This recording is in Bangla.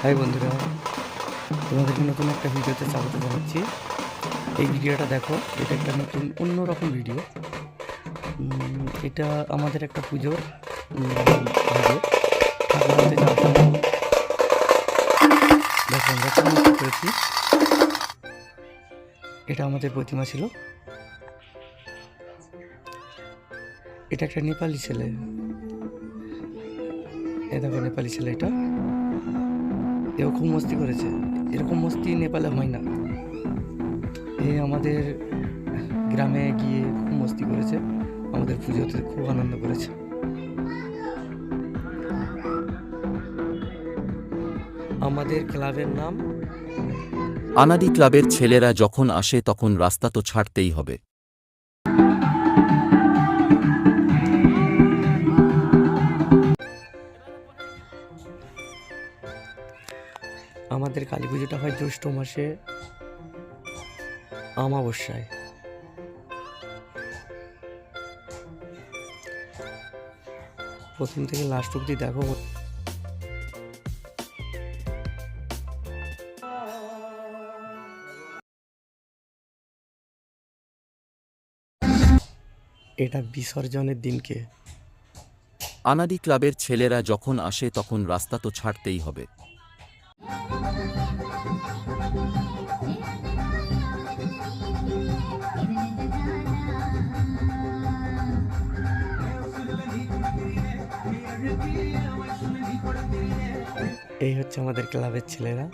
হাই বন্ধুরা, তোমাদেরকে নতুন একটা ভিডিওতে স্বাগত জানাচ্ছি। এই ভিডিওটা দেখো, এটা একটা নতুন অন্যরকম ভিডিও। এটা আমাদের একটা পুজোর ভিডিও। ঠাকুর আনতে যাওয়ার সময় দেখো আমরা কেমন করেছি। এটা আমাদের প্রতিমা ছিল। এটা একটা নেপালি ছেলে, এ দেখো নেপালি ছেলে, এও খুব মস্তি করেছে। এরকম মস্তি নেপালে হয় না। এ আমাদের গ্রামে গিয়ে খুব মস্তি করেছে, আমাদের পুজোতে খুব আনন্দ করেছে। আমাদের ক্লাবের নাম আনাদি ক্লাবের ছেলেরা যখন আসে তখন রাস্তা তো ছাড়তেই হবে। আমাদের কালী পুজোটা হয় জ্যৈষ্ঠ মাসে অমাবস্যায়। প্রথম থেকে লাস্ট অব্দি দেখো। এটা বিসর্জনের দিনকে আনাদি ক্লাবের ছেলেরা যখন আসে তখন রাস্তা তো ছাড়তেই হবে। এই হচ্ছে আমাদের ক্লাবের ছেলেরা।